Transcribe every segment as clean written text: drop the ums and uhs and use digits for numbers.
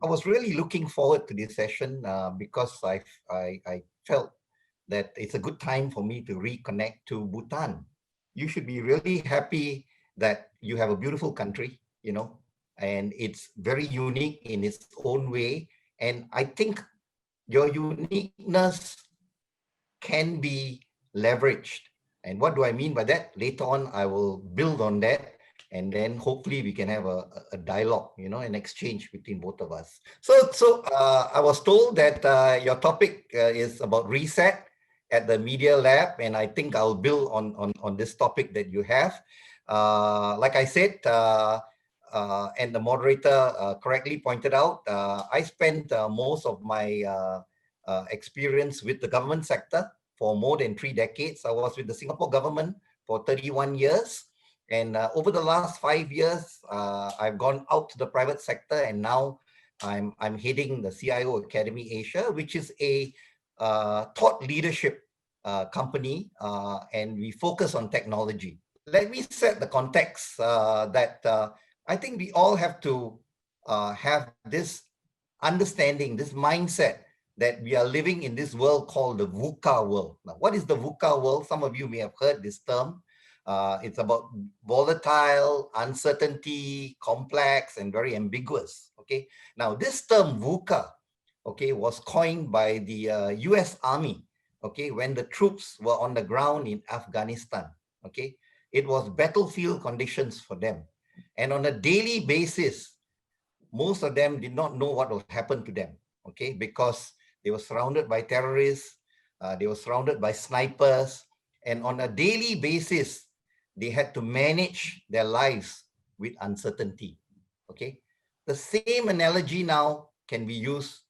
I was really looking forward to this session because I felt that it's a good time for me to reconnect to Bhutan. You should be really happy that you have a beautiful country, and it's very unique in its own way. And I think your uniqueness can be leveraged. And what do I mean by that? Later on, I will build on that. And then hopefully we can have a dialogue, an exchange between both of us. So I was told that your topic is about reset at the Media Lab. And I think I'll build on this topic that you have. Like I said, and the moderator correctly pointed out, I spent most of my experience with the government sector for more than 3 decades. I was with the Singapore government for 31 years. And over the last 5 years, I've gone out to the private sector, and now I'm heading the CIO Academy Asia, which is a thought leadership company, and we focus on technology. Let me set the context that I think we all have to have this understanding, this mindset that we are living in this world called the VUCA world. Now, what is the VUCA world? Some of you may have heard this term. It's about volatile, uncertainty, complex, and very ambiguous. Okay. Now, this term VUCA, okay, was coined by the US Army. Okay, when the troops were on the ground in Afghanistan. Okay, it was battlefield conditions for them, and on a daily basis, most of them did not know what will happen to them. Okay, because they were surrounded by terrorists, they were surrounded by snipers, and on a daily basis, they had to manage their lives with uncertainty. Okay, the same analogy now can be used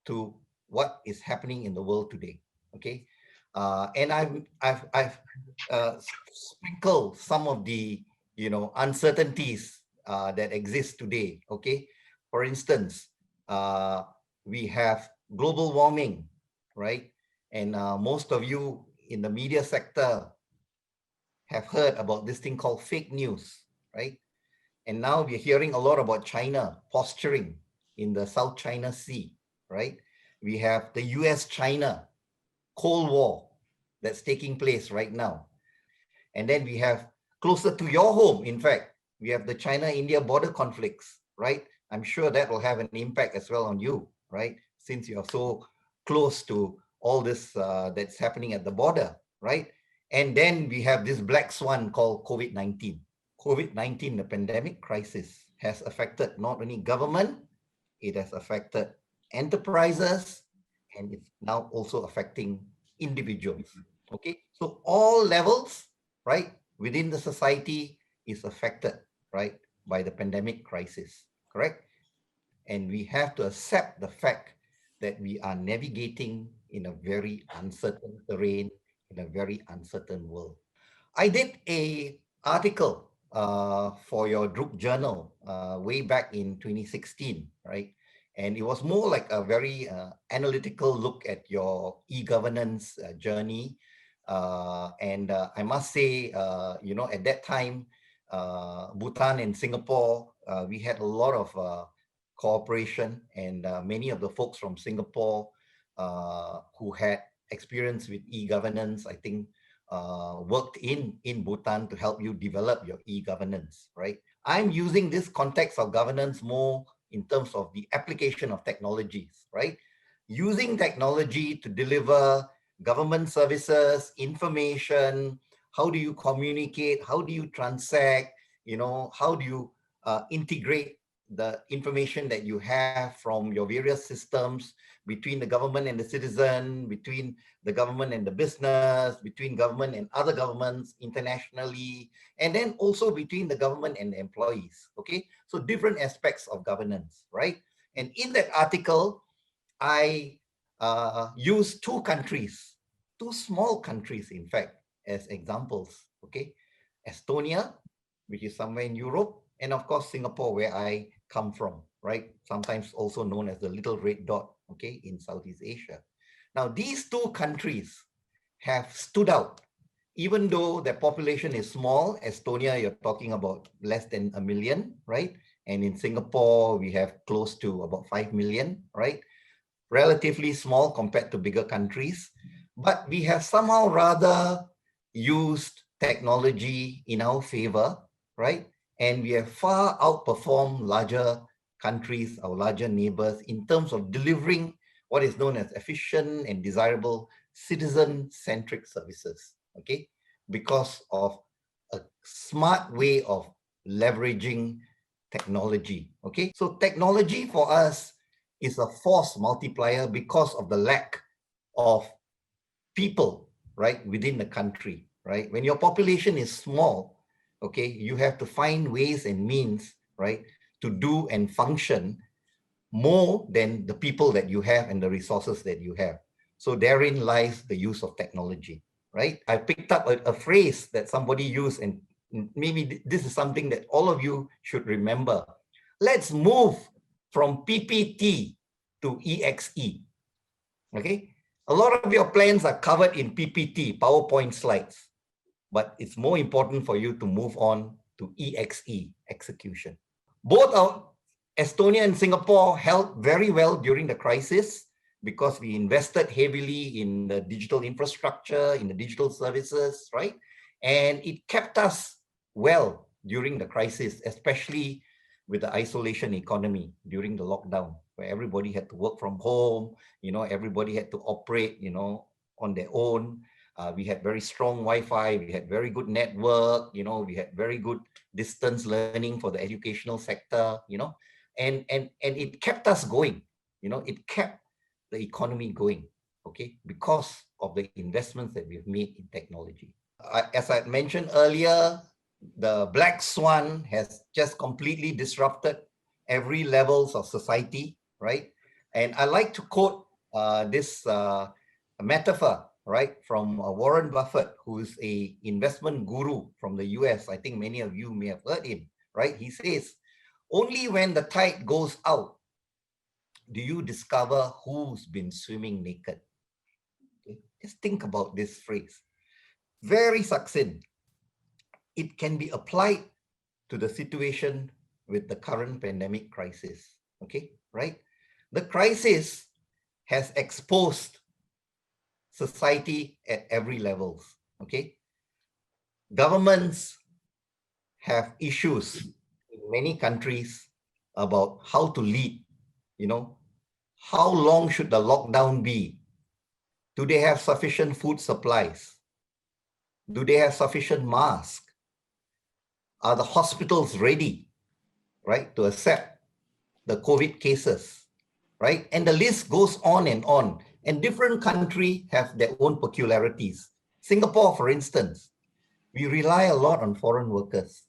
to what is happening in the world today. Okay, and I've sprinkled some of the uncertainties that exist today. Okay, for instance, we have global warming, right? And most of you in the media sector have heard about this thing called fake news, right? And now we're hearing a lot about China posturing in the South China Sea, right? We have the US-China Cold War that's taking place right now. And then we have closer to your home, in fact, we have the China-India border conflicts, right? I'm sure that will have an impact as well on you, right? Since you are so close to all this that's happening at the border, right? And then we have this black swan called COVID-19. COVID-19, the pandemic crisis, has affected not only government, it has affected enterprises, and it's now also affecting individuals. Okay, so all levels, right, within the society is affected, right, by the pandemic crisis, correct? And we have to accept the fact that we are navigating in a very uncertain terrain, in a very uncertain world. I did a article for your Druk journal way back in 2016, right? And it was more like a very analytical look at your e-governance journey. I must say, at that time, Bhutan and Singapore, we had a lot of cooperation, and many of the folks from Singapore who had experience with e-governance, I think, worked in Bhutan to help you develop your e-governance, right? I'm using this context of governance more in terms of the application of technologies, right? Using technology to deliver government services, information, how do you communicate, how do you transact, how do you integrate the information that you have from your various systems between the government and the citizen, between the government and the business, between government and other governments internationally, and then also between the government and the employees, okay? So different aspects of governance, right? And in that article, I used two countries, two small countries, in fact, as examples, okay? Estonia, which is somewhere in Europe, and of course, Singapore, where I come from, right? Sometimes also known as the little red dot, okay, in Southeast Asia. Now, these two countries have stood out, even though their population is small. Estonia, you're talking about less than 1 million, right? And in Singapore, we have close to about 5 million, right? Relatively small compared to bigger countries. But we have somehow rather used technology in our favor, right? And we have far outperformed larger countries, our larger neighbors, in terms of delivering what is known as efficient and desirable citizen-centric services, okay? Because of a smart way of leveraging technology, okay? So technology for us is a force multiplier because of the lack of people, right, within the country, right? When your population is small, okay, you have to find ways and means, right, to do and function more than the people that you have and the resources that you have. So therein lies the use of technology, right? I picked up a phrase that somebody used, and maybe this is something that all of you should remember. Let's move from PPT to EXE, okay? A lot of your plans are covered in PPT, PowerPoint slides, but it's more important for you to move on to EXE, execution. Both our Estonia and Singapore held very well during the crisis because we invested heavily in the digital infrastructure, in the digital services, right? And it kept us well during the crisis, especially with the isolation economy during the lockdown, where everybody had to work from home, everybody had to operate, on their own. We had very strong Wi-Fi, we had very good network, we had very good distance learning for the educational sector, and it kept us going, it kept the economy going, okay, because of the investments that we've made in technology. As I mentioned earlier, the Black Swan has just completely disrupted every levels of society, right? And I like to quote this metaphor, right, from Warren Buffett, who is a investment guru from the US. I think many of you may have heard him, right? He says, only when the tide goes out do you discover who's been swimming naked. Okay? Just think about this phrase. Very succinct. It can be applied to the situation with the current pandemic crisis, okay, right? The crisis has exposed society at every levels, okay? Governments have issues in many countries about how to lead, how long should the lockdown be? Do they have sufficient food supplies? Do they have sufficient masks? Are the hospitals ready, right, to accept the COVID cases, right? And the list goes on and on. And different countries have their own peculiarities. Singapore, for instance, we rely a lot on foreign workers.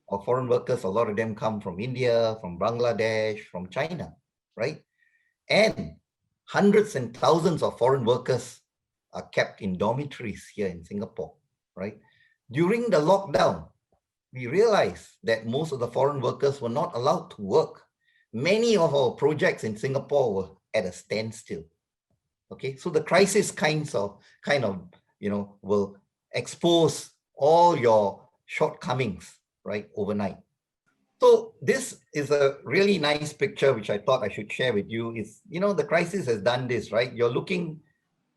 Our foreign workers, a lot of them come from India, from Bangladesh, from China, right? And hundreds and thousands of foreign workers are kept in dormitories here in Singapore, right? During the lockdown, we realized that most of the foreign workers were not allowed to work. Many of our projects in Singapore were at a standstill. Okay, so the crisis kind of, will expose all your shortcomings, right, overnight. So this is a really nice picture, which I thought I should share with you. Is, the crisis has done this, right? You're looking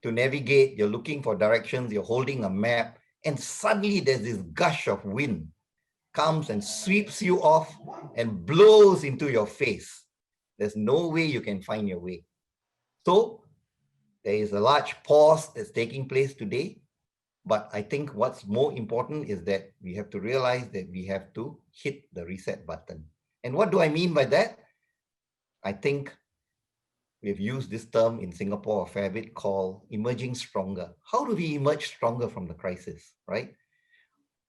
to navigate, you're looking for directions, you're holding a map, and suddenly there's this gush of wind comes and sweeps you off and blows into your face. There's no way you can find your way. So there is a large pause that's taking place today. But I think what's more important is that we have to realize that we have to hit the reset button. And what do I mean by that? I think we've used this term in Singapore a fair bit called emerging stronger. How do we emerge stronger from the crisis, right?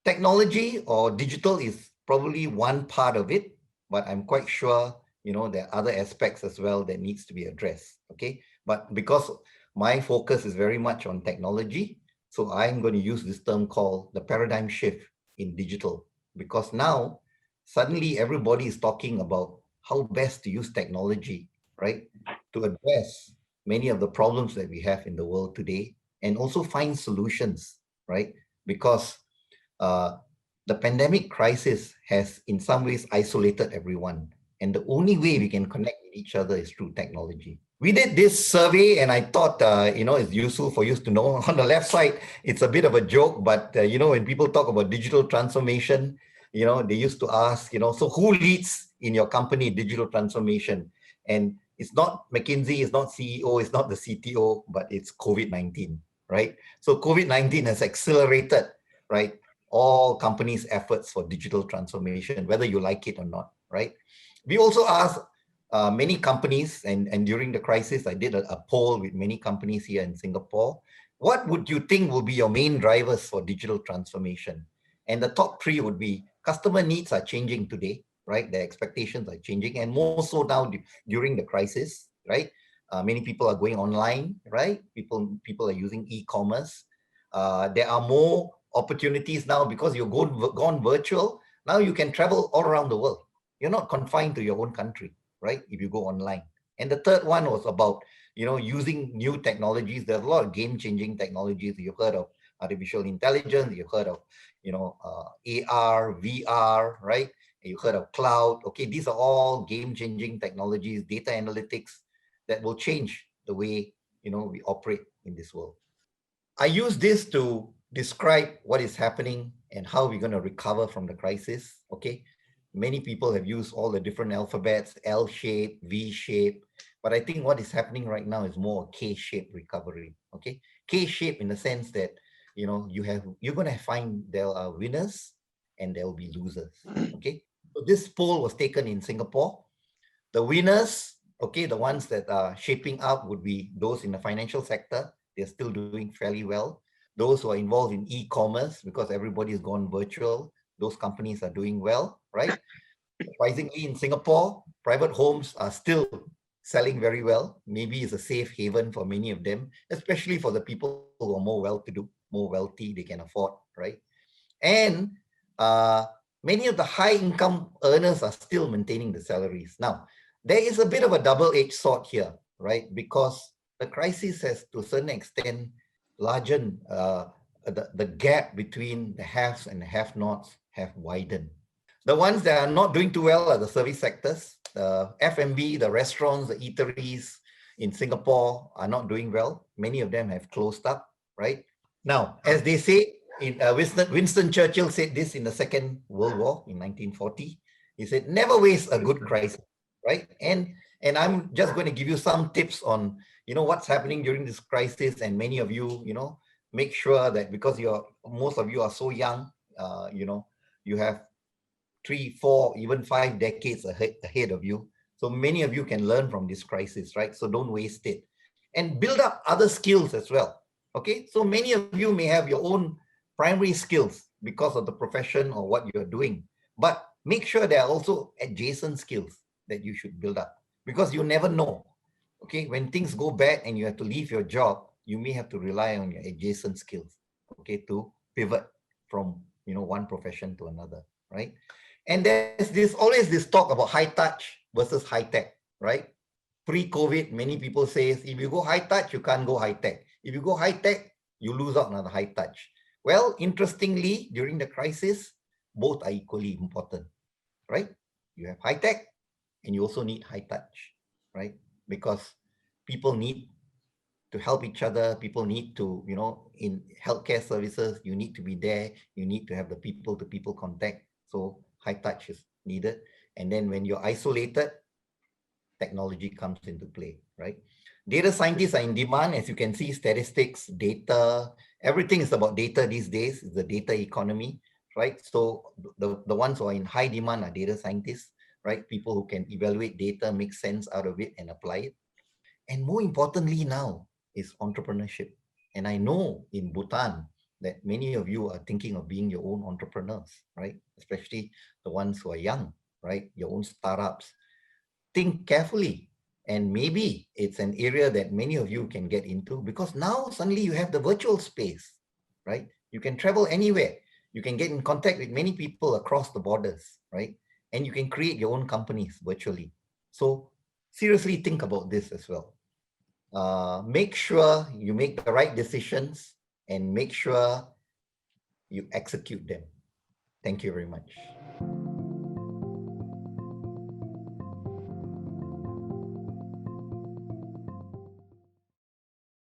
Technology or digital is probably one part of it, but I'm quite sure, there are other aspects as well that needs to be addressed, okay? But because my focus is very much on technology, so I'm going to use this term called the paradigm shift in digital, because now suddenly everybody is talking about how best to use technology, right, to address many of the problems that we have in the world today and also find solutions, right? Because the pandemic crisis has in some ways isolated everyone. And the only way we can connect with each other is through technology. We did this survey and I thought, it's useful for you to know. On the left side, it's a bit of a joke, but, when people talk about digital transformation, they used to ask, so who leads in your company digital transformation? And it's not McKinsey, it's not CEO, it's not the CTO, but it's COVID-19, right? So COVID-19 has accelerated, right, all companies' efforts for digital transformation, whether you like it or not, right? We also asked many companies, and during the crisis, I did a poll with many companies here in Singapore. What would you think will be your main drivers for digital transformation? And the top three would be customer needs are changing today, right? Their expectations are changing, and more so now during the crisis, right? Many people are going online, right? People are using e-commerce. There are more opportunities now because you're gone virtual. Now you can travel all around the world. You're not confined to your own country, right? If you go online. And the third one was about, using new technologies. There's a lot of game-changing technologies. You've heard of artificial intelligence. You've heard of, AR, VR, right? You've heard of cloud. Okay, these are all game-changing technologies, data analytics that will change the way, we operate in this world. I use this to describe what is happening and how we're going to recover from the crisis. Okay. Many people have used all the different alphabets, L shape, V shape, but I think what is happening right now is more a K shape recovery. Okay. K shape in the sense that, you're going to find there are winners and there will be losers. Okay. So this poll was taken in Singapore. The winners, okay, the ones that are shaping up would be those in the financial sector. They're still doing fairly well. Those who are involved in e-commerce, because everybody's gone virtual, those companies are doing well, right? Surprisingly, in Singapore, private homes are still selling very well. Maybe it's a safe haven for many of them, especially for the people who are more well-to-do, more wealthy, they can afford, right? And many of the high-income earners are still maintaining the salaries. Now, there is a bit of a double-edged sword here, right? Because the crisis has, to a certain extent, largened the gap between the haves and the have-nots have widened. The ones that are not doing too well are the service sectors. The F&B, the restaurants, the eateries in Singapore are not doing well. Many of them have closed up, right? Now, as they say, Winston Churchill said this in the Second World War in 1940. He said, never waste a good crisis, right? And I'm just going to give you some tips on, what's happening during this crisis. And many of you, make sure that because most of you are so young, you have 3, 4, even 5 decades ahead of you. So many of you can learn from this crisis, right? So don't waste it. And build up other skills as well. Okay, so many of you may have your own primary skills because of the profession or what you're doing, but make sure there are also adjacent skills that you should build up, because you never know. Okay, when things go bad and you have to leave your job, you may have to rely on your adjacent skills, okay, to pivot from one profession to another, right? And there's always this talk about high touch versus high tech, right? Pre-COVID, many people say, if you go high touch, you can't go high tech. If you go high tech, you lose out on the high touch. Well, interestingly, during the crisis, both are equally important, right? You have high tech and you also need high touch, right? Because people need to help each other. People need to, in healthcare services, you need to be there. You need to have the people-to-people contact. So high touch is needed. And then when you're isolated, technology comes into play, right? Data scientists are in demand. As you can see, statistics, data, everything is about data these days. It's the data economy, right? So the ones who are in high demand are data scientists, right? People who can evaluate data, make sense out of it and apply it. And more importantly now is entrepreneurship. And I know in Bhutan that many of you are thinking of being your own entrepreneurs, right? Especially the ones who are young, right? Your own startups. Think carefully. And maybe it's an area that many of you can get into, because now suddenly you have the virtual space, right? You can travel anywhere. You can get in contact with many people across the borders, right? And you can create your own companies virtually. So seriously think about this as well. Make sure you make the right decisions and make sure you execute them. Thank you very much.